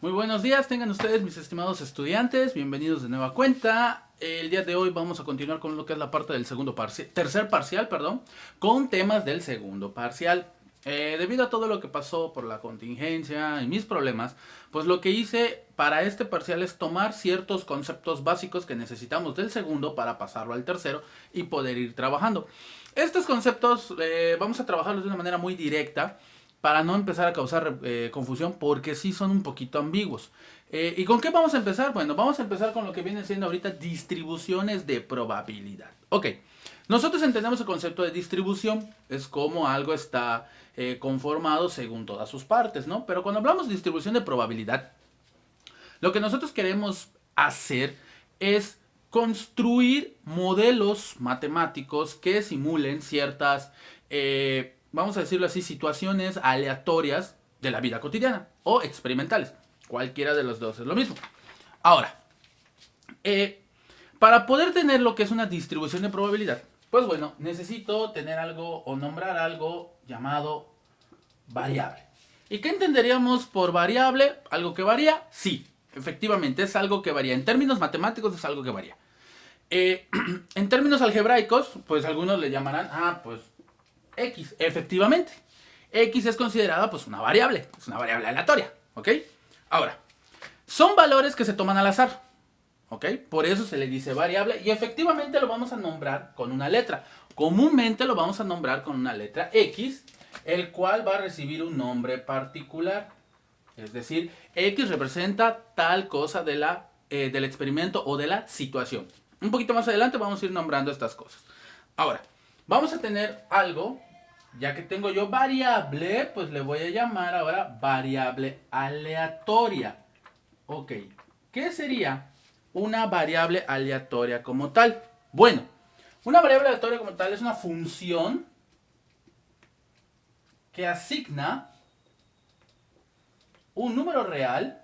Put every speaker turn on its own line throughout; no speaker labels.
Muy buenos días, tengan ustedes mis estimados estudiantes, bienvenidos de nueva cuenta. El día de hoy vamos a continuar con lo que es la parte del tercer parcial, con temas del segundo parcial. Debido a todo lo que pasó por la contingencia y mis problemas, pues lo que hice para este parcial es tomar ciertos conceptos básicos que necesitamos del segundo para pasarlo al tercero y poder ir trabajando. Estos conceptos vamos a trabajarlos de una manera muy directa, para no empezar a causar confusión, porque sí son un poquito ambiguos. ¿Y con qué vamos a empezar? Bueno, vamos a empezar con lo que viene siendo ahorita distribuciones de probabilidad. Ok, nosotros entendemos el concepto de distribución, es como algo está conformado según todas sus partes, ¿no? Pero cuando hablamos de distribución de probabilidad, lo que nosotros queremos hacer es construir modelos matemáticos que simulen ciertas vamos a decirlo así, situaciones aleatorias de la vida cotidiana o experimentales. Cualquiera de los dos es lo mismo. Ahora, para poder tener lo que es una distribución de probabilidad, pues bueno, necesito tener algo o nombrar algo llamado variable. ¿Y qué entenderíamos por variable? ¿Algo que varía? Sí, efectivamente, es algo que varía. En términos matemáticos es algo que varía. En términos algebraicos, pues algunos le llamarán, pues X, efectivamente. X es considerada pues una variable, es una variable aleatoria, ¿ok? Ahora, son valores que se toman al azar, ¿ok? Por eso se le dice variable y efectivamente lo vamos a nombrar con una letra. Comúnmente lo vamos a nombrar con una letra X, el cual va a recibir un nombre particular. Es decir, X representa tal cosa del experimento o de la situación. Un poquito más adelante vamos a ir nombrando estas cosas. Ahora, vamos a tener algo, ya que tengo yo variable, pues le voy a llamar ahora variable aleatoria. Ok, ¿qué sería una variable aleatoria como tal? Bueno, una variable aleatoria como tal es una función que asigna un número real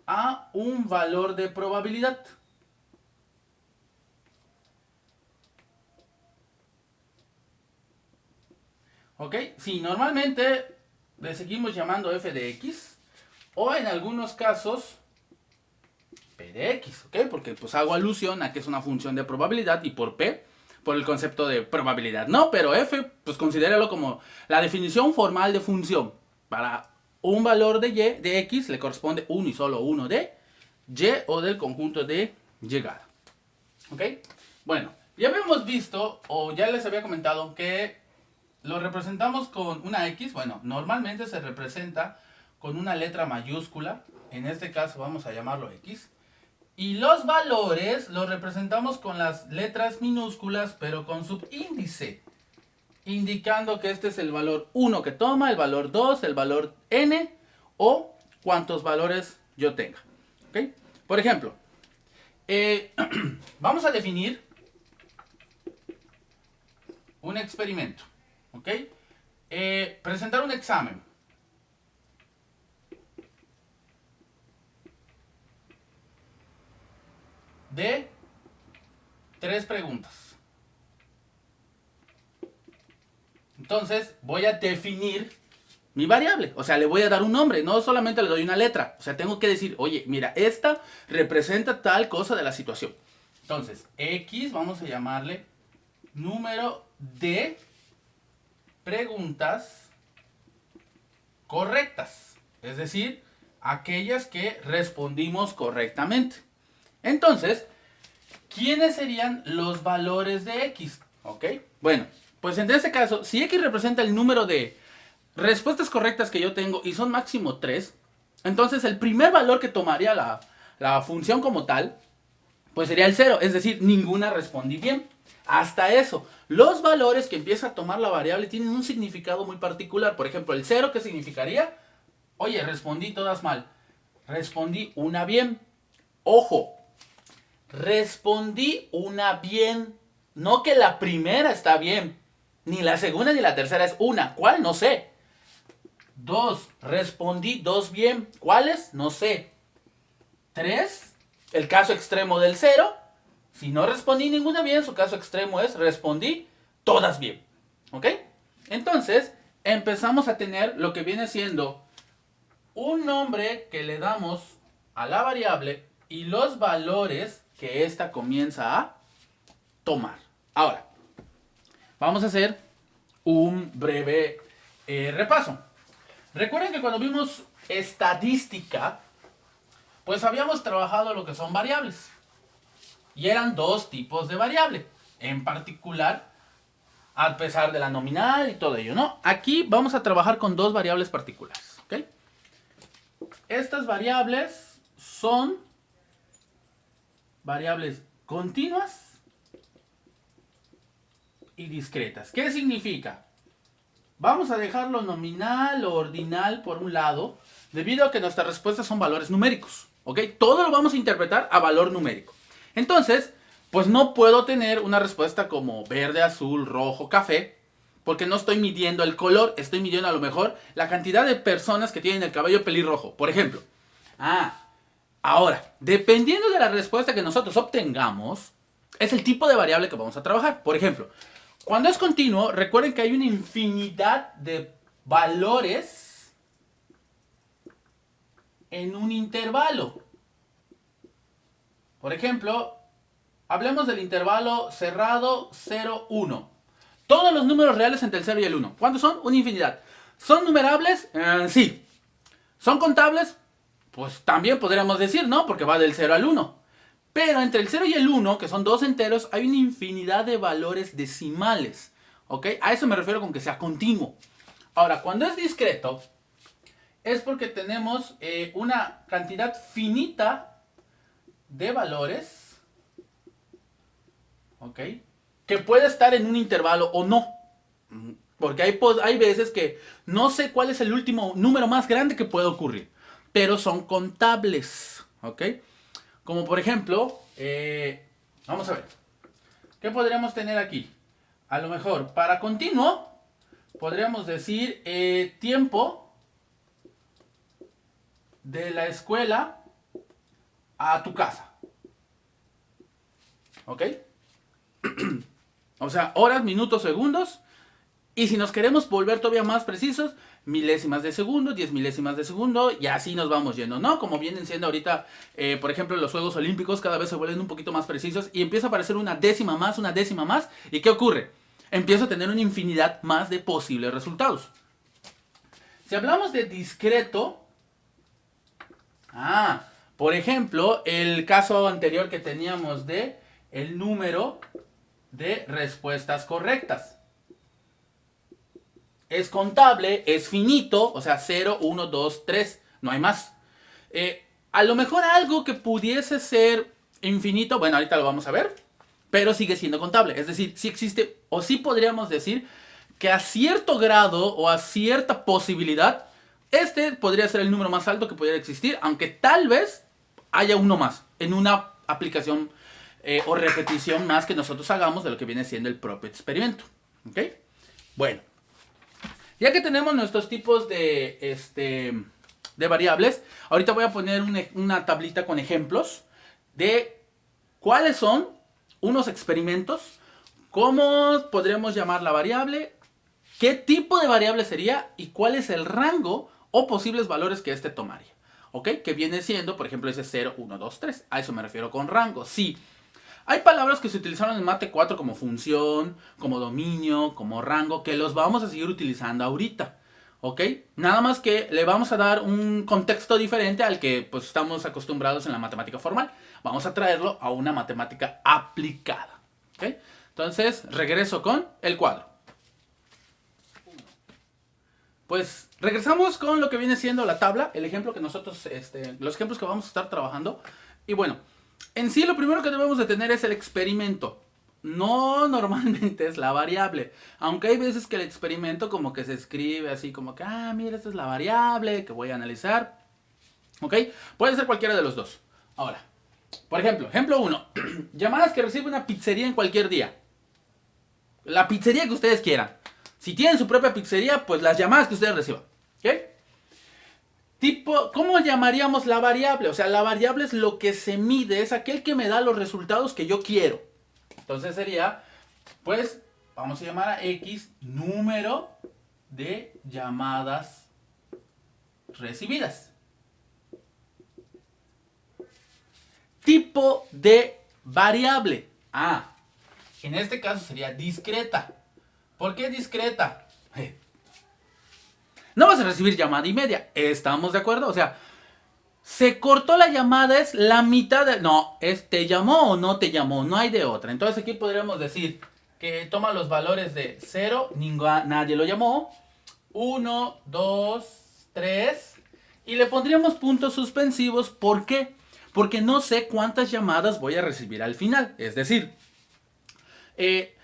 a un valor de probabilidad. ¿Ok? Sí, normalmente le seguimos llamando f de x o en algunos casos p de x, ¿ok? Porque pues hago alusión a que es una función de probabilidad y por p, por el concepto de probabilidad, ¿no? Pero f, pues considéralo como la definición formal de función. Para un valor de y, de x, le corresponde uno y solo uno de y o del conjunto de llegada. ¿Ok? Bueno, ya habíamos visto, o ya les había comentado, que lo representamos con una X. Bueno, normalmente se representa con una letra mayúscula. En este caso vamos a llamarlo X. Y los valores los representamos con las letras minúsculas, pero con subíndice, indicando que este es el valor 1 que toma, el valor 2, el valor n o cuantos valores yo tenga. ¿Okay? Por ejemplo, vamos a definir un experimento. ¿Ok? Presentar un examen. De 3 preguntas. Entonces voy a definir mi variable. O sea, le voy a dar un nombre. No solamente le doy una letra. O sea, tengo que decir, oye, mira, esta representa tal cosa de la situación. Entonces, X vamos a llamarle número de preguntas correctas, es decir, aquellas que respondimos correctamente. Entonces, ¿quiénes serían los valores de X? ¿Ok? Bueno, pues en este caso, si X representa el número de respuestas correctas que yo tengo y son máximo 3, entonces el primer valor que tomaría la función como tal, pues sería el 0, es decir, ninguna respondí bien. Hasta eso, los valores que empieza a tomar la variable tienen un significado muy particular. Por ejemplo, el 0, ¿qué significaría? Oye, respondí todas mal. Respondí una bien. Ojo, respondí una bien. No que la primera está bien. Ni la segunda ni la tercera es una. ¿Cuál? No sé. 2, respondí 2 bien. ¿Cuáles? No sé. 3, el caso extremo del 0. Si no respondí ninguna bien, su caso extremo es respondí todas bien. ¿Ok? Entonces, empezamos a tener lo que viene siendo un nombre que le damos a la variable y los valores que ésta comienza a tomar. Ahora, vamos a hacer un breve repaso. Recuerden que cuando vimos estadística, pues habíamos trabajado lo que son variables. Y eran dos tipos de variable. En particular, a pesar de la nominal y todo ello, ¿no? Aquí vamos a trabajar con dos variables particulares, ¿ok? Estas variables son variables continuas y discretas. ¿Qué significa? Vamos a dejar lo nominal o ordinal por un lado, debido a que nuestras respuestas son valores numéricos, ¿ok? Todo lo vamos a interpretar a valor numérico. Entonces, pues no puedo tener una respuesta como verde, azul, rojo, café, porque no estoy midiendo el color, estoy midiendo a lo mejor la cantidad de personas que tienen el cabello pelirrojo, por ejemplo. Ahora, dependiendo de la respuesta que nosotros obtengamos, es el tipo de variable que vamos a trabajar. Por ejemplo, cuando es continuo, recuerden que hay una infinidad de valores en un intervalo. Por ejemplo, hablemos del intervalo cerrado 0, 1. Todos los números reales entre el 0 y el 1. ¿Cuántos son? Una infinidad. ¿Son numerables? Sí. ¿Son contables? Pues también podríamos decir, ¿no? Porque va del 0 al 1. Pero entre el 0 y el 1, que son dos enteros, hay una infinidad de valores decimales. ¿Ok? A eso me refiero con que sea continuo. Ahora, cuando es discreto, es porque tenemos una cantidad finita de valores, ¿ok? Que puede estar en un intervalo o no. Porque hay veces que no sé cuál es el último número más grande que puede ocurrir. Pero son contables, ¿ok? Como por ejemplo, vamos a ver. ¿Qué podríamos tener aquí? A lo mejor, para continuo, podríamos decir tiempo de la escuela a tu casa. ¿Ok? O sea, horas, minutos, segundos. Y si nos queremos volver todavía más precisos, milésimas de segundo, 10 milésimas de segundo, y así nos vamos yendo, ¿no? Como vienen siendo ahorita, por ejemplo, los Juegos Olímpicos, cada vez se vuelven un poquito más precisos y empieza a aparecer una décima más, ¿y qué ocurre? Empiezo a tener una infinidad más de posibles resultados. Si hablamos de discreto, por ejemplo, el caso anterior que teníamos de el número de respuestas correctas. Es contable, es finito, o sea, 0, 1, 2, 3, no hay más. A lo mejor algo que pudiese ser infinito, bueno, ahorita lo vamos a ver, pero sigue siendo contable. Es decir, sí existe, o sí podríamos decir que a cierto grado o a cierta posibilidad, este podría ser el número más alto que pudiera existir, aunque tal vez haya uno más en una aplicación o repetición más que nosotros hagamos de lo que viene siendo el propio experimento. ¿Ok? Bueno. Ya que tenemos nuestros tipos de variables, ahorita voy a poner una tablita con ejemplos de cuáles son unos experimentos, cómo podríamos llamar la variable, qué tipo de variable sería y cuál es el rango o posibles valores que éste tomaría. ¿Ok? Que viene siendo, por ejemplo, ese 0, 1, 2, 3. A eso me refiero con rango. Sí. Hay palabras que se utilizaron en Mate 4 como función, como dominio, como rango, que los vamos a seguir utilizando ahorita. ¿Ok? Nada más que le vamos a dar un contexto diferente al que pues estamos acostumbrados en la matemática formal. Vamos a traerlo a una matemática aplicada. ¿Ok? Entonces, regreso con el cuadro. Pues regresamos con lo que viene siendo la tabla, el ejemplo que nosotros, los ejemplos que vamos a estar trabajando. Y bueno, en sí lo primero que debemos de tener es el experimento. No normalmente es la variable. Aunque hay veces que el experimento como que se escribe así como que, mira, esta es la variable que voy a analizar. ¿Ok? Puede ser cualquiera de los dos. Ahora, por ejemplo, ejemplo 1. Llamadas que recibe una pizzería en cualquier día. La pizzería que ustedes quieran. Si tienen su propia pizzería, pues las llamadas que ustedes reciban. ¿Ok? ¿Cómo llamaríamos la variable? O sea, la variable es lo que se mide, es aquel que me da los resultados que yo quiero. Entonces sería, pues, vamos a llamar a X número de llamadas recibidas. Tipo de variable. En este caso sería discreta. ¿Por qué discreta? No vas a recibir llamada y media. ¿Estamos de acuerdo? O sea, se cortó la llamada, es la mitad de... No, es te llamó o no te llamó, no hay de otra. Entonces aquí podríamos decir que toma los valores de 0, nadie lo llamó, 1, 2, 3, y le pondríamos puntos suspensivos. ¿Por qué? Porque no sé cuántas llamadas voy a recibir al final. Es decir,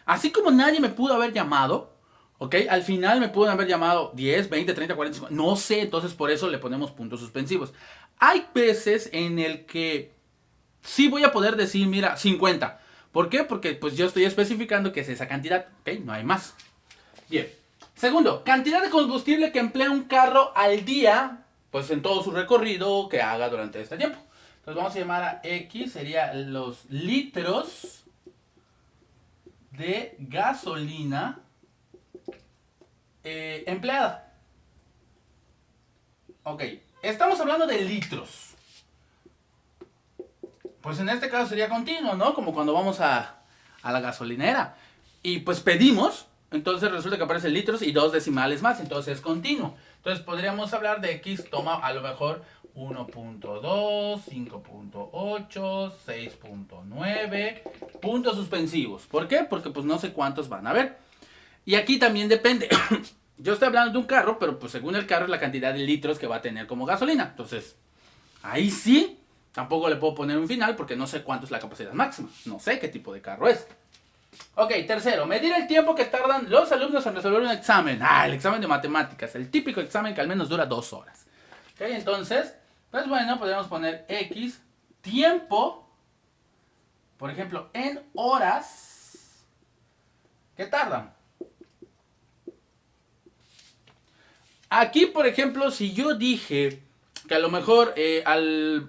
así como nadie me pudo haber llamado, ¿ok? Al final me pueden haber llamado 10, 20, 30, 40, 50, no sé, entonces por eso le ponemos puntos suspensivos. Hay veces en el que sí voy a poder decir, mira, 50. ¿Por qué? Porque pues yo estoy especificando que es esa cantidad, ¿ok? No hay más. Bien. Segundo, cantidad de combustible que emplea un carro al día, pues en todo su recorrido que haga durante este tiempo. Entonces vamos a llamar a X, sería los litros de gasolina empleada. Ok, estamos hablando de litros. Pues en este caso sería continuo, ¿no? Como cuando vamos a la gasolinera y pues pedimos, entonces resulta que aparecen litros y 2 decimales más, entonces es continuo. Entonces podríamos hablar de X, toma a lo mejor 1.2, 5.8, 6.9, puntos suspensivos. ¿Por qué? Porque pues no sé cuántos van a haber. Y aquí también depende. Yo estoy hablando de un carro, pero pues según el carro es la cantidad de litros que va a tener como gasolina. Entonces, ahí sí, tampoco le puedo poner un final porque no sé cuánto es la capacidad máxima. No sé qué tipo de carro es. Ok, tercero, medir el tiempo que tardan los alumnos en resolver un examen. El examen de matemáticas, el típico examen que al menos dura 2 horas. Ok, entonces, pues bueno, podemos poner X, tiempo, por ejemplo, en horas que tardan. Aquí, por ejemplo, si yo dije que a lo mejor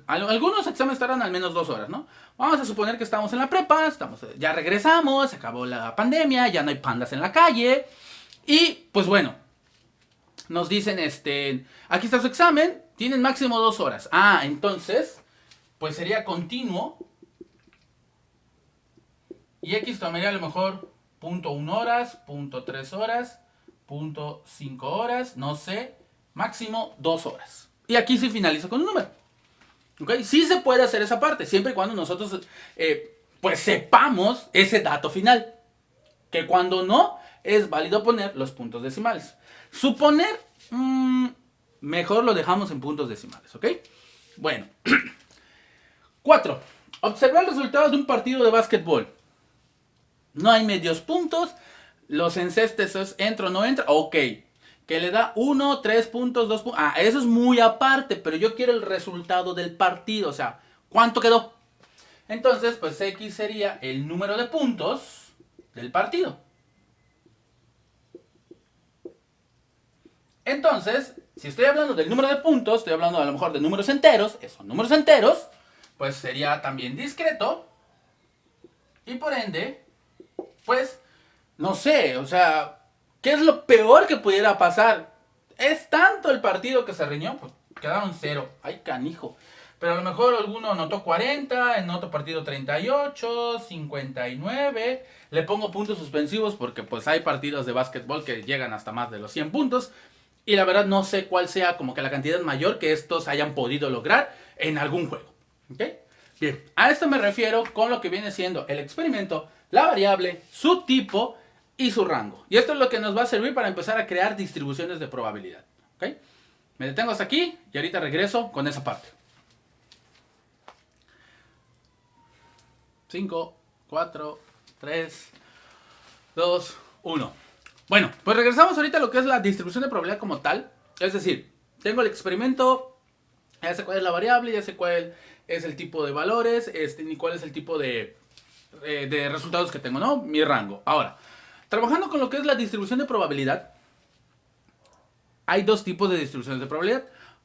algunos exámenes tardan al menos 2 horas, ¿no? Vamos a suponer que estamos en la prepa, ya regresamos, se acabó la pandemia, ya no hay pandas en la calle. Y, pues bueno, nos dicen, aquí está su examen, tienen máximo 2 horas. Entonces, pues sería continuo. Y X tomaría a lo mejor 0.1 horas, 0.3 horas, 0.5 horas, no sé, máximo 2 horas. Y aquí se finaliza con un número. ¿Ok? Sí se puede hacer esa parte, siempre y cuando nosotros pues sepamos ese dato final. Que cuando no, es válido poner los puntos decimales. Suponer, mejor lo dejamos en puntos decimales, ¿ok? Bueno. 4. Observar los resultados de un partido de básquetbol. No hay medios puntos. Los encestes es entra o no entra. Ok. Que le da 1, 3 puntos, 2 puntos. Eso es muy aparte. Pero yo quiero el resultado del partido. O sea, ¿cuánto quedó? Entonces, pues X sería el número de puntos del partido. Entonces, si estoy hablando del número de puntos, estoy hablando a lo mejor de números enteros. Esos números enteros, pues sería también discreto. Y por ende, pues, no sé, o sea, ¿qué es lo peor que pudiera pasar? Es tanto el partido que se riñó, pues quedaron 0. Ay, canijo. Pero a lo mejor alguno anotó 40, en otro partido 38, 59. Le pongo puntos suspensivos porque pues hay partidos de básquetbol que llegan hasta más de los 100 puntos. Y la verdad no sé cuál sea como que la cantidad mayor que estos hayan podido lograr en algún juego. ¿Ok? Bien, a esto me refiero con lo que viene siendo el experimento, la variable, su tipo y su rango. Y esto es lo que nos va a servir para empezar a crear distribuciones de probabilidad. ¿Ok? Me detengo hasta aquí y ahorita regreso con esa parte. 5, 4, 3, 2, 1. Bueno, pues regresamos ahorita a lo que es la distribución de probabilidad como tal. Es decir, tengo el experimento, ya sé cuál es la variable, ya sé cuál es el tipo de valores, ni cuál es el tipo de resultados que tengo, ¿no? Mi rango. Ahora, trabajando con lo que es la distribución de probabilidad, hay dos tipos de distribuciones de probabilidad.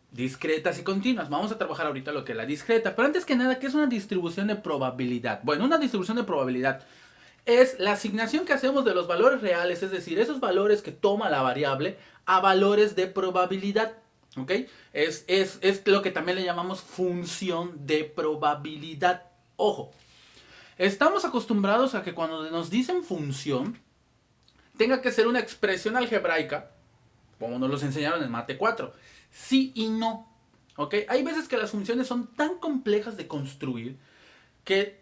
Discretas y continuas. Vamos a trabajar ahorita lo que es la discreta. Pero antes que nada, ¿qué es una distribución de probabilidad? Bueno, una distribución de probabilidad es la asignación que hacemos de los valores reales, es decir, esos valores que toma la variable a valores de probabilidad. ¿Ok? Es lo que también le llamamos función de probabilidad. Ojo, estamos acostumbrados a que cuando nos dicen función, tenga que ser una expresión algebraica, como nos los enseñaron en Mate 4. Sí y no. ¿Ok? Hay veces que las funciones son tan complejas de construir que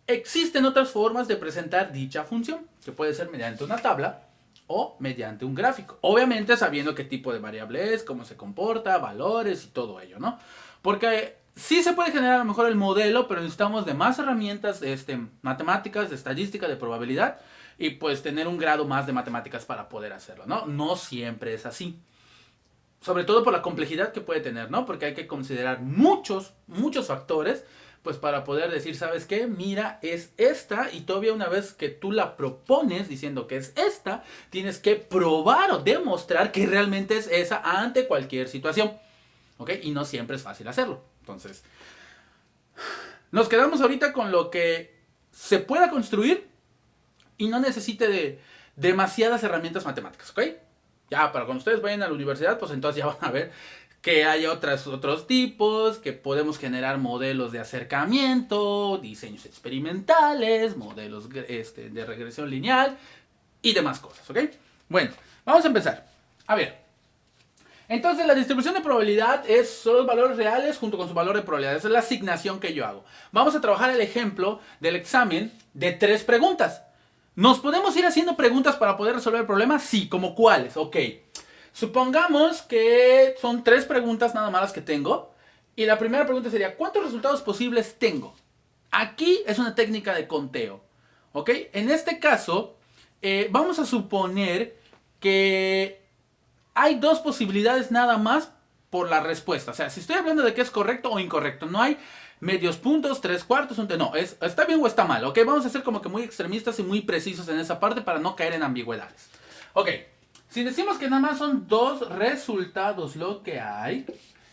existen otras formas de presentar dicha función, que puede ser mediante una tabla o mediante un gráfico. Obviamente sabiendo qué tipo de variable es, cómo se comporta, valores y todo ello, ¿no? Porque sí se puede generar a lo mejor el modelo, pero necesitamos de más herramientas matemáticas, de estadística, de probabilidad y pues tener un grado más de matemáticas para poder hacerlo, ¿no? No siempre es así. Sobre todo por la complejidad que puede tener, ¿no? Porque hay que considerar muchos factores pues para poder decir, ¿sabes qué? Mira, es esta, y todavía una vez que tú la propones diciendo que es esta, tienes que probar o demostrar que realmente es esa ante cualquier situación, ¿ok? Y no siempre es fácil hacerlo. Entonces, nos quedamos ahorita con lo que se pueda construir y no necesite de demasiadas herramientas matemáticas, ¿ok? Ya, para cuando ustedes vayan a la universidad, pues entonces ya van a ver que hay otros tipos, que podemos generar modelos de acercamiento, diseños experimentales, modelos de regresión lineal y demás cosas, ¿ok? Bueno, vamos a empezar. A ver, entonces la distribución de probabilidad son los valores reales junto con su valor de probabilidad. Esa es la asignación que yo hago. Vamos a trabajar el ejemplo del examen de 3 preguntas. ¿Nos podemos ir haciendo preguntas para poder resolver el problema? Sí, ¿como cuáles? Ok. Supongamos que son 3 preguntas nada más las que tengo. Y la primera pregunta sería, ¿cuántos resultados posibles tengo? Aquí es una técnica de conteo. ¿Ok? En este caso, vamos a suponer que hay 2 posibilidades nada más por la respuesta. O sea, si estoy hablando de que es correcto o incorrecto, no hay medios puntos, 3/4, no, está bien o está mal, ¿ok? Vamos a ser como que muy extremistas y muy precisos en esa parte para no caer en ambigüedades. Ok, si decimos que nada más son 2 resultados lo que hay,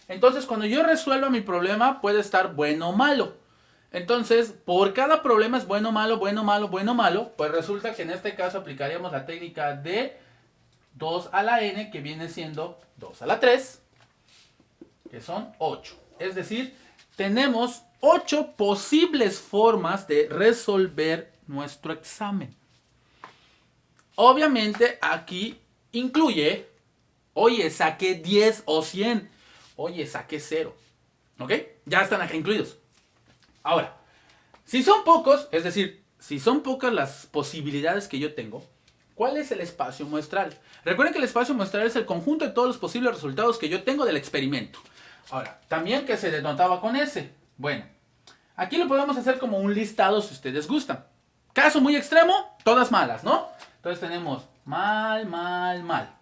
entonces cuando yo resuelva mi problema puede estar bueno o malo. Entonces, por cada problema es bueno, malo, bueno, malo, bueno, malo, pues resulta que en este caso aplicaríamos la técnica de 2 a la n, que viene siendo 2 a la 3, que son 8. Es decir, tenemos 8 posibles formas de resolver nuestro examen. Obviamente aquí incluye, oye, saqué 10 o 100, oye, saqué 0. ¿Ok? Ya están acá incluidos. Ahora, si son pocos, es decir, si son pocas las posibilidades que yo tengo, ¿cuál es el espacio muestral? Recuerden que el espacio muestral es el conjunto de todos los posibles resultados que yo tengo del experimento. Ahora, también que se denotaba con S. Bueno, aquí lo podemos hacer como un listado si ustedes gustan. Caso muy extremo, todas malas, ¿no? Entonces tenemos mal, mal, mal.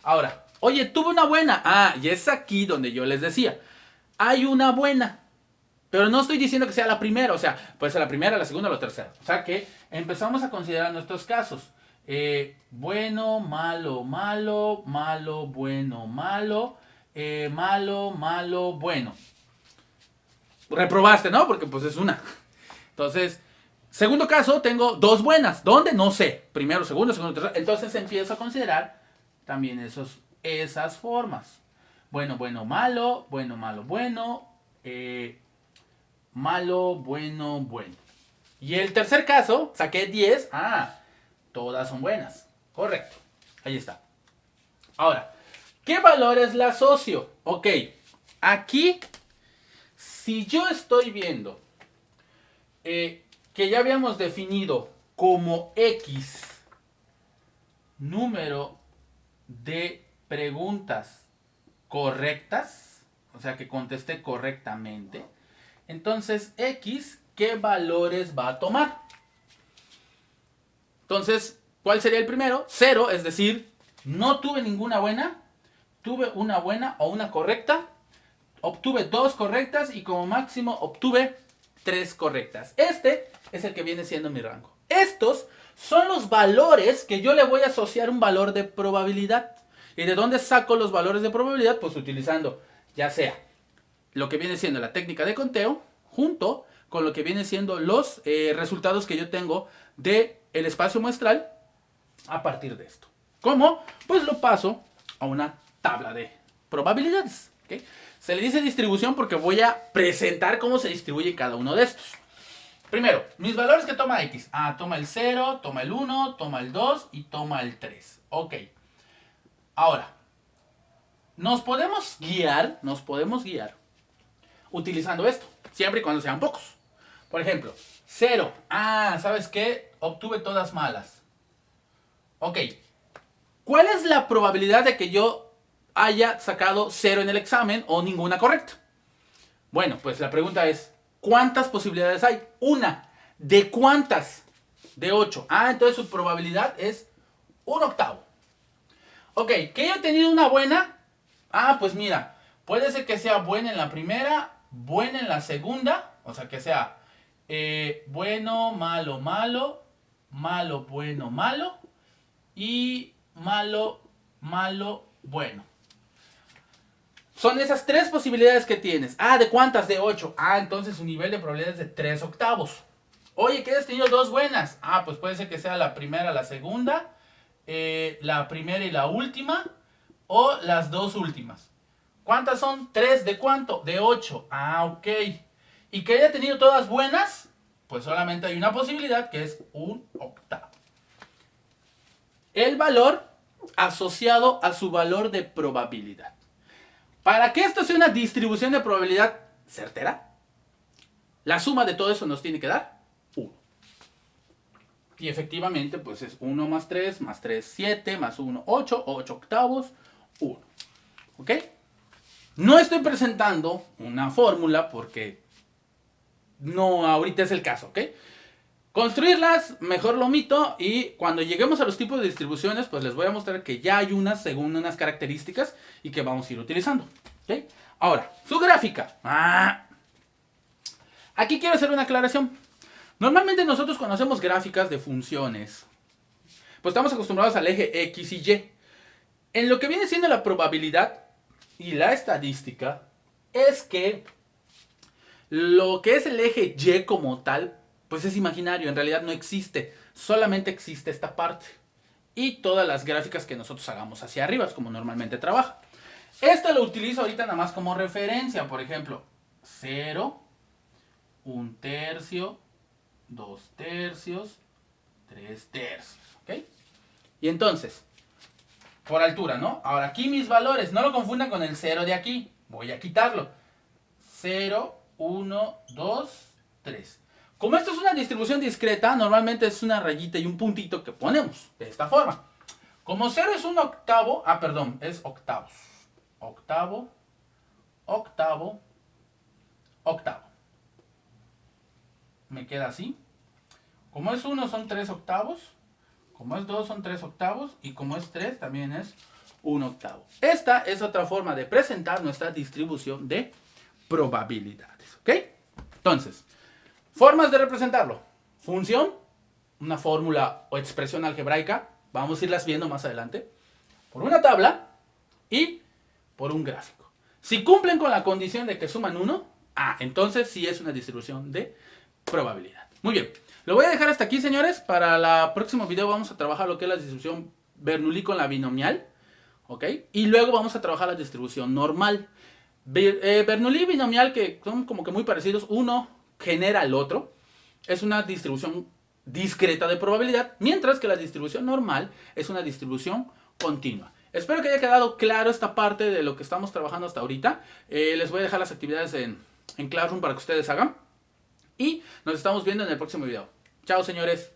Ahora, oye, tuve una buena. Ah, y es aquí donde yo les decía. Hay una buena. Pero no estoy diciendo que sea la primera, o sea, puede ser la primera, la segunda o la tercera. O sea que empezamos a considerar nuestros casos. Bueno, malo, malo, malo, bueno, malo, malo, malo, bueno. Reprobaste, ¿no? Porque pues es una. Entonces, segundo caso, tengo 2 buenas. ¿Dónde? No sé. Primero, segundo, tercero. Entonces empiezo a considerar también esas formas. Bueno, bueno, malo, bueno, malo, bueno. Malo, bueno, bueno. Y el tercer caso, saqué 10. Ah, todas son buenas. Correcto. Ahí está. Ahora, ¿qué valores le asocio? Ok, aquí, si yo estoy viendo que ya habíamos definido como X número de preguntas correctas, o sea que contesté correctamente, entonces X, ¿qué valores va a tomar? Entonces, ¿cuál sería el primero? 0, es decir, no tuve ninguna buena, tuve una buena o una correcta, obtuve 2 correctas y como máximo obtuve 3 correctas. Este es el que viene siendo mi rango. Estos son los valores que yo le voy a asociar un valor de probabilidad. ¿Y de dónde saco los valores de probabilidad? Pues utilizando ya sea lo que viene siendo la técnica de conteo junto con lo que viene siendo los resultados que yo tengo del espacio muestral a partir de esto. ¿Cómo? Pues lo paso a una tabla de probabilidades. ¿Okay? Se le dice distribución porque voy a presentar cómo se distribuye cada uno de estos. Primero, mis valores que toma X. Ah, toma el 0, toma el 1, toma el 2 y toma el 3. Ok. Ahora, nos podemos guiar utilizando esto, siempre y cuando sean pocos. Por ejemplo, 0. Ah, ¿sabes qué? Obtuve todas malas. Ok. ¿Cuál es la probabilidad de que yo haya sacado 0 en el examen o ninguna correcta? Bueno, pues la pregunta es, ¿cuántas posibilidades hay? Una. ¿De cuántas? De 8. Ah, entonces su probabilidad es 1/8. Ok, ¿que yo he tenido una buena? Ah, pues mira, puede ser que sea buena en la primera, buena en la segunda, o sea que sea bueno, malo, malo, malo, bueno, malo y malo, malo, bueno. Son esas 3 posibilidades que tienes. Ah, ¿de cuántas? De 8. Ah, entonces su nivel de probabilidad es de 3/8. Oye, ¿que has tenido 2 buenas? Ah, pues puede ser que sea la primera, la segunda, la primera y la última, o las 2 últimas. ¿Cuántas son? 3. ¿De cuánto? De 8. Ah, ok. ¿Y que haya tenido todas buenas? Pues solamente hay una posibilidad que es 1/8. El valor asociado a su valor de probabilidad. Para que esto sea una distribución de probabilidad certera, la suma de todo eso nos tiene que dar 1. Y efectivamente, pues es 1 más 3, más 3, 7, más 1, 8, 8/8, 1. ¿Ok? No estoy presentando una fórmula porque no ahorita es el caso, ¿ok? Construirlas, mejor lo omito, y cuando lleguemos a los tipos de distribuciones, pues les voy a mostrar que ya hay unas según unas características y que vamos a ir utilizando. ¿Okay? Ahora, su gráfica. Aquí quiero hacer una aclaración. Normalmente nosotros cuando hacemos gráficas de funciones, pues estamos acostumbrados al eje X y Y. En lo que viene siendo la probabilidad y la estadística, es que lo que es el eje Y como tal, pues es imaginario, en realidad no existe, solamente existe esta parte. Y todas las gráficas que nosotros hagamos hacia arriba, es como normalmente trabaja. Esto lo utilizo ahorita nada más como referencia, por ejemplo, 0, 1/3, 2/3, 3/3, ¿ok? Y entonces, por altura, ¿no? Ahora aquí mis valores, no lo confundan con el 0 de aquí, voy a quitarlo. 0, 1, 2, 3. Como esto es una distribución discreta, normalmente es una rayita y un puntito que ponemos de esta forma. Como 0 es 1/8, perdón, es octavos. Octavo, octavo, octavo. Me queda así. Como es 1 son 3/8. Como es 2 son 3/8. Y como es 3 también es 1/8. Esta es otra forma de presentar nuestra distribución de probabilidades. ¿Ok? Entonces, formas de representarlo. Función, una fórmula o expresión algebraica. Vamos a irlas viendo más adelante. Por una tabla y por un gráfico. Si cumplen con la condición de que suman 1, entonces sí es una distribución de probabilidad. Muy bien, lo voy a dejar hasta aquí, señores. Para el próximo video vamos a trabajar lo que es la distribución Bernoulli con la binomial, ¿ok? Y luego vamos a trabajar la distribución normal. Bernoulli y binomial, que son como que muy parecidos, uno genera al otro. Es una distribución discreta de probabilidad, mientras que la distribución normal es una distribución continua. Espero que haya quedado claro esta parte de lo que estamos trabajando hasta ahorita. Les voy a dejar las actividades en Classroom para que ustedes hagan. Y nos estamos viendo en el próximo video. Chao, señores.